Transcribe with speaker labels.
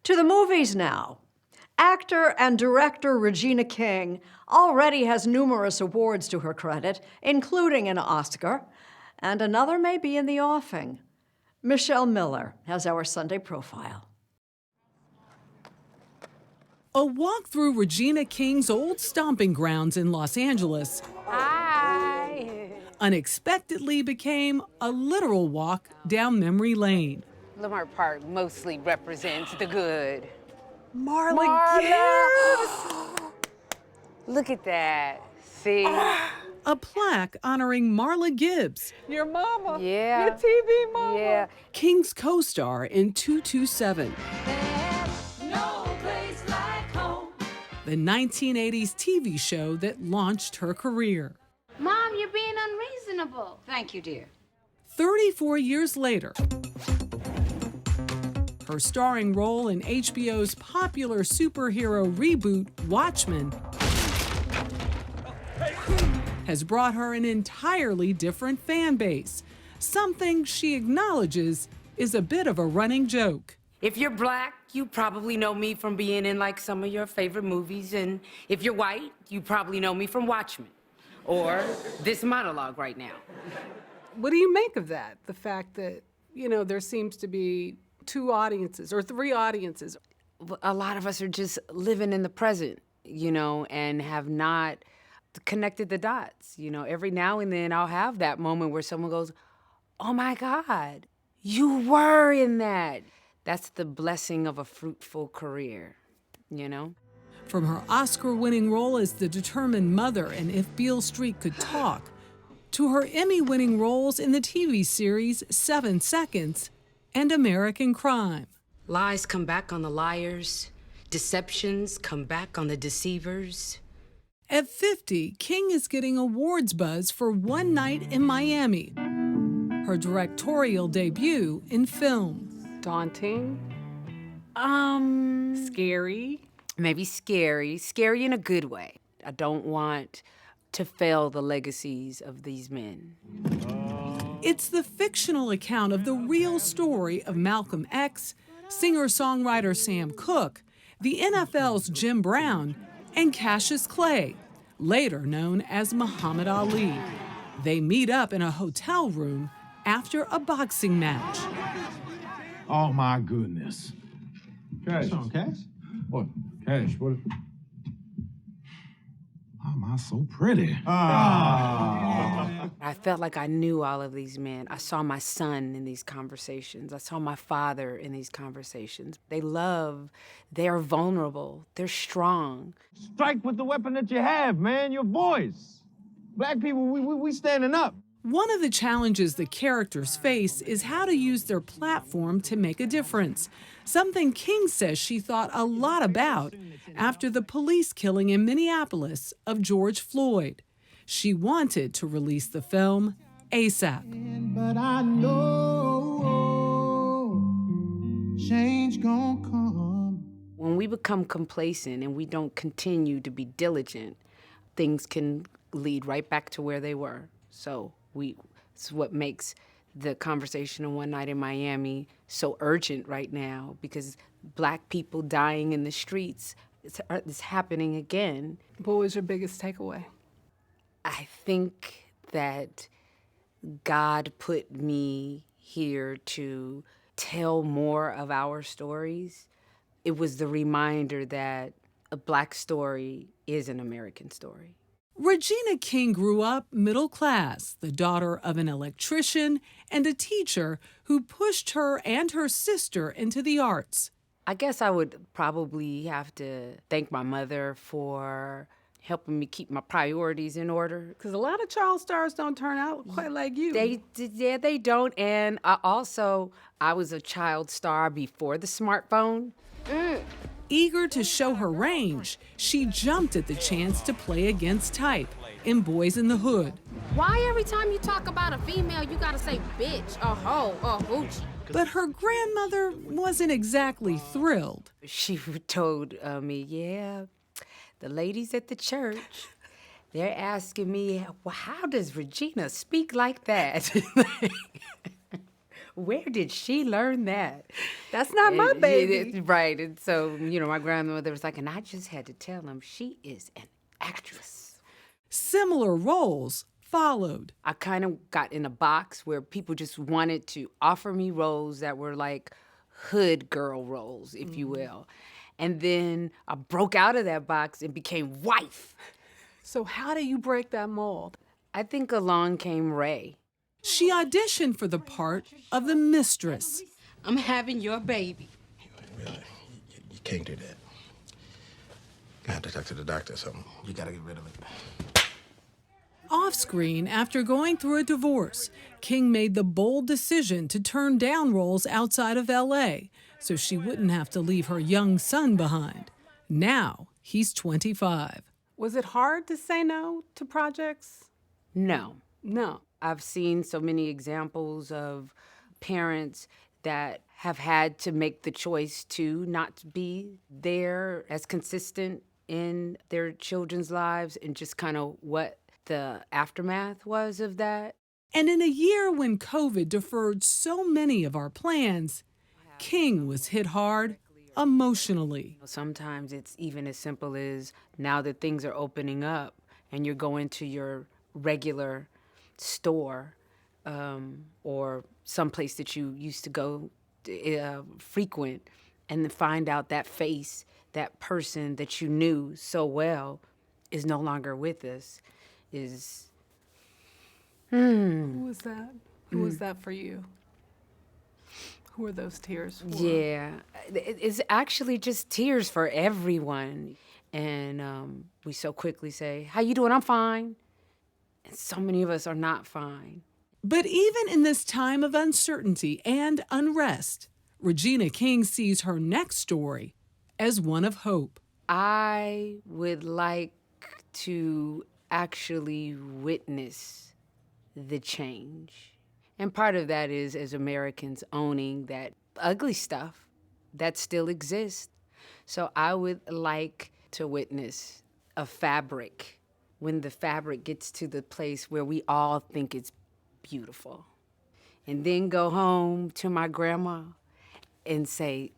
Speaker 1: To the movies now. Actor and director Regina King already has numerous awards to her credit, including an Oscar, and another may be in the offing. Michelle Miller has our Sunday profile.
Speaker 2: A walk through Regina King's old stomping grounds in Los Angeles unexpectedly became a literal walk down memory lane.
Speaker 3: Lamar Park mostly represents the good.
Speaker 2: Marla Gibbs!
Speaker 3: Look at that. See?
Speaker 2: A plaque honoring Marla Gibbs,
Speaker 4: Your mama.
Speaker 3: Yeah.
Speaker 4: Your TV mama.
Speaker 3: Yeah.
Speaker 2: King's co-star in 227. The 1980s TV show that launched her career.
Speaker 5: Mom, you're being unreasonable.
Speaker 1: Thank you, dear.
Speaker 2: 34 years later, her starring role in HBO's popular superhero reboot, Watchmen, has brought her an entirely different fan base, something she acknowledges is a bit of a running joke.
Speaker 3: If you're black, you probably know me from being in like some of your favorite movies. And if you're white, you probably know me from Watchmen or this monologue right now.
Speaker 4: What do you make of that? The fact that, you know, there seems to be two audiences or three audiences.
Speaker 3: A lot of us are just living in the present, you know, and have not connected the dots. You know, every now and then I'll have that moment where someone goes, oh my God, you were in that. That's the blessing of a fruitful career, you know?
Speaker 2: From her Oscar-winning role as the determined mother in If Beale Street Could Talk, to her Emmy-winning roles in the TV series 7 Seconds and American Crime.
Speaker 3: Lies come back on the liars. Deceptions come back on the deceivers.
Speaker 2: At 50, King is getting awards buzz for One Night in Miami, her directorial debut in film.
Speaker 4: Daunting. Scary.
Speaker 3: Maybe scary. Scary in a good way. I don't want to fail the legacies of these men.
Speaker 2: It's the fictional account of the real story of Malcolm X, singer-songwriter Sam Cooke, the NFL's Jim Brown, and Cassius Clay, later known as Muhammad Ali. They meet up in a hotel room after a boxing match.
Speaker 6: Oh my goodness.
Speaker 7: Cash.
Speaker 6: What's wrong, Cash?
Speaker 7: What? Cash, what?
Speaker 6: Why am I so pretty?
Speaker 3: I felt like I knew all of these men. I saw my son in these conversations. I saw my father in these conversations. They love, they're vulnerable, they're strong.
Speaker 6: Strike with the weapon that you have, man, your voice. Black people, we standing up.
Speaker 2: One of the challenges the characters face is how to use their platform to make a difference, something King says she thought a lot about after the police killing in Minneapolis of George Floyd. She wanted to release the film ASAP.
Speaker 8: But I know change gonna come.
Speaker 3: When we become complacent and we don't continue to be diligent, things can lead right back to where they were. So it's what makes the conversation on One Night in Miami so urgent right now, because Black people dying in the streets, it's happening again.
Speaker 4: What was your biggest takeaway?
Speaker 3: I think that God put me here to tell more of our stories. It was the reminder that a Black story is an American story.
Speaker 2: Regina King grew up middle class, the daughter of an electrician and a teacher who pushed her and her sister into the arts.
Speaker 3: I guess I would probably have to thank my mother for helping me keep my priorities in order.
Speaker 4: Because a lot of child stars don't turn out quite like you.
Speaker 3: They don't. And I was a child star before the smartphone.
Speaker 2: Eager to show her range, she jumped at the chance to play against type in Boyz n the Hood.
Speaker 5: Why every time you talk about a female, you gotta say bitch, a hoe, a hoochie?
Speaker 2: But her grandmother wasn't exactly thrilled.
Speaker 3: She told me, yeah, the ladies at the church, they're asking me, well, how does Regina speak like that? where did she learn that?
Speaker 4: That's not my baby.
Speaker 3: Right. And so, my grandmother was like, and I just had to tell him she is an actress.
Speaker 2: Similar roles followed.
Speaker 3: I kind of got in a box where people just wanted to offer me roles that were like hood girl roles, if you will. And then I broke out of that box and became wife.
Speaker 4: So how do you break that mold?
Speaker 3: I think along came Ray.
Speaker 2: She auditioned for the part of the mistress.
Speaker 5: I'm having your baby.
Speaker 9: Really? You can't do that. I have to talk to the doctor or something. You gotta get rid of it.
Speaker 2: Off-screen, after going through a divorce, King made the bold decision to turn down roles outside of L.A. so she wouldn't have to leave her young son behind. Now, he's 25.
Speaker 4: Was it hard to say no to projects?
Speaker 3: No.
Speaker 4: No.
Speaker 3: I've seen so many examples of parents that have had to make the choice to not be there as consistent in their children's lives and just kind of what the aftermath was of that.
Speaker 2: And in a year when COVID deferred so many of our plans, King was hit hard emotionally.
Speaker 3: Sometimes it's even as simple as now that things are opening up and you're going to your regular store or someplace that you used to go frequent and then find out that face, that person that you knew so well is no longer with us.
Speaker 4: Who was that? Who was that for you? Who are those tears for?
Speaker 3: Yeah, it's actually just tears for everyone. And we so quickly say, how you doing? I'm fine. And so many of us are not fine.
Speaker 2: But even in this time of uncertainty and unrest, Regina King sees her next story as one of hope.
Speaker 3: I would like to actually witness the change. And part of that is as Americans owning that ugly stuff that still exists. So I would like to witness a fabric when the fabric gets to the place where we all think it's beautiful. And then go home to my grandma and say,